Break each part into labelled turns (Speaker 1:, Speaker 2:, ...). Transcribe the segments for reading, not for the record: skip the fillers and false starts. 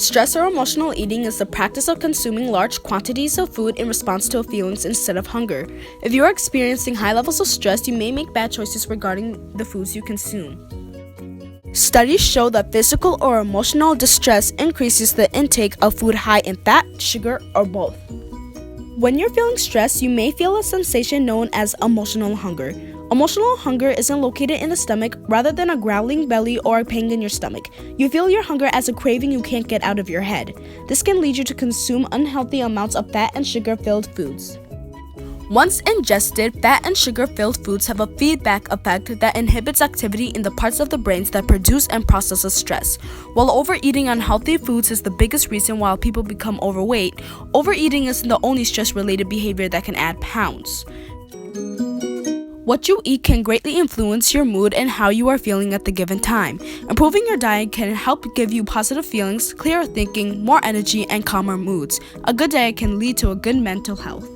Speaker 1: Stress or emotional eating is the practice of consuming large quantities of food in response to feelings instead of hunger. If you are experiencing high levels of stress, you may make bad choices regarding the foods you consume. Studies show that physical or emotional distress increases the intake of food high in fat, sugar, or both. When you're feeling stressed, you may feel a sensation known as emotional hunger. Emotional hunger isn't located in the stomach, rather than a growling belly or a pain in your stomach. You feel your hunger as a craving you can't get out of your head. This can lead you to consume unhealthy amounts of fat and sugar-filled foods. Once ingested, fat and sugar-filled foods have a feedback effect that inhibits activity in the parts of the brains that produce and process stress. While overeating unhealthy foods is the biggest reason why people become overweight, overeating isn't the only stress-related behavior that can add pounds. What you eat can greatly influence your mood and how you are feeling at the given time. Improving your diet can help give you positive feelings, clearer thinking, more energy, and calmer moods. A good diet can lead to a good mental health.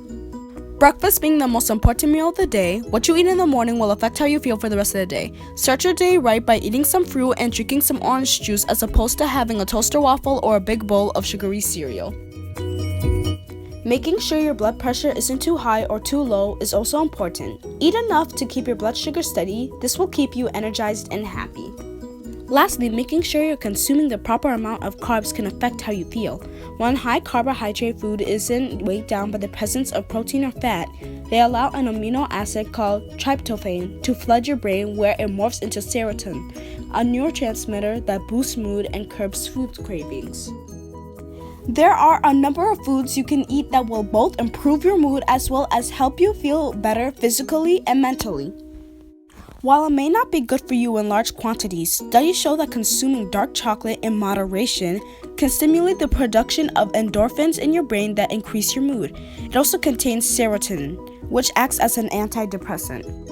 Speaker 1: Breakfast being the most important meal of the day, what you eat in the morning will affect how you feel for the rest of the day. Start your day right by eating some fruit and drinking some orange juice as opposed to having a toaster waffle or a big bowl of sugary cereal. Making sure your blood pressure isn't too high or too low is also important. Eat enough to keep your blood sugar steady. This will keep you energized and happy. Lastly, making sure you're consuming the proper amount of carbs can affect how you feel. When high carbohydrate food isn't weighed down by the presence of protein or fat, they allow an amino acid called tryptophan to flood your brain where it morphs into serotonin, a neurotransmitter that boosts mood and curbs food cravings. There are a number of foods you can eat that will both improve your mood as well as help you feel better physically and mentally. While it may not be good for you in large quantities, studies show that consuming dark chocolate in moderation can stimulate the production of endorphins in your brain that increase your mood. It also contains serotonin, which acts as an antidepressant.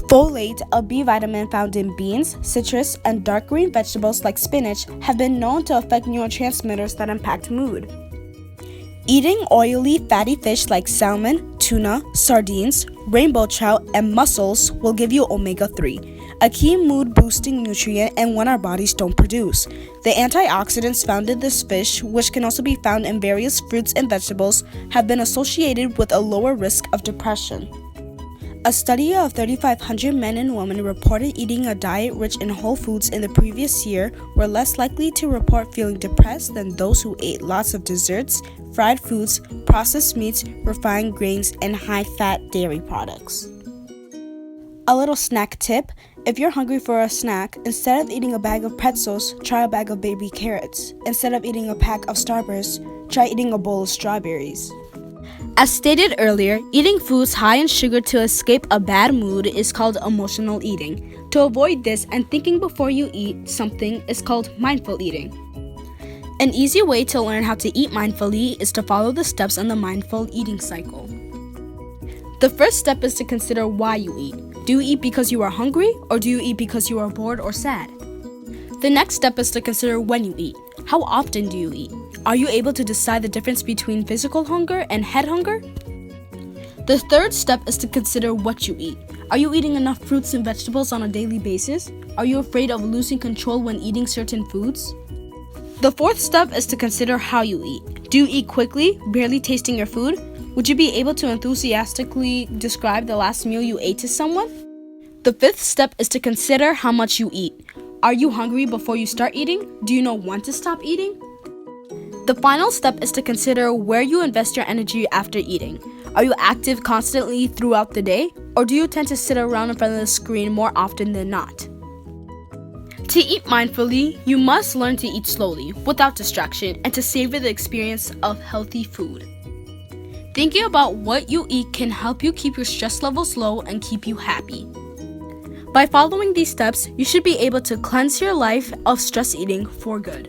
Speaker 1: Folate, a B vitamin found in beans, citrus, and dark green vegetables like spinach, have been known to affect neurotransmitters that impact mood. Eating oily, fatty fish like salmon, tuna, sardines, rainbow trout, and mussels will give you omega-3, a key mood-boosting nutrient and one our bodies don't produce. The antioxidants found in this fish, which can also be found in various fruits and vegetables, have been associated with a lower risk of depression. A study of 3,500 men and women reported eating a diet rich in whole foods in the previous year were less likely to report feeling depressed than those who ate lots of desserts, fried foods, processed meats, refined grains, and high-fat dairy products. A little snack tip: if you're hungry for a snack, instead of eating a bag of pretzels, try a bag of baby carrots. Instead of eating a pack of Starburst, try eating a bowl of strawberries. As stated earlier, eating foods high in sugar to escape a bad mood is called emotional eating. To avoid this and thinking before you eat something is called mindful eating. An easy way to learn how to eat mindfully is to follow the steps on the mindful eating cycle. The first step is to consider why you eat. Do you eat because you are hungry, or do you eat because you are bored or sad? The next step is to consider when you eat. How often do you eat? Are you able to decide the difference between physical hunger and head hunger? The third step is to consider what you eat. Are you eating enough fruits and vegetables on a daily basis? Are you afraid of losing control when eating certain foods? The fourth step is to consider how you eat. Do you eat quickly, barely tasting your food? Would you be able to enthusiastically describe the last meal you ate to someone? The fifth step is to consider how much you eat. Are you hungry before you start eating? Do you know when to stop eating? The final step is to consider where you invest your energy after eating. Are you active constantly throughout the day, or do you tend to sit around in front of the screen more often than not? To eat mindfully, you must learn to eat slowly, without distraction, and to savor the experience of healthy food. Thinking about what you eat can help you keep your stress levels low and keep you happy. By following these steps, you should be able to cleanse your life of stress eating for good.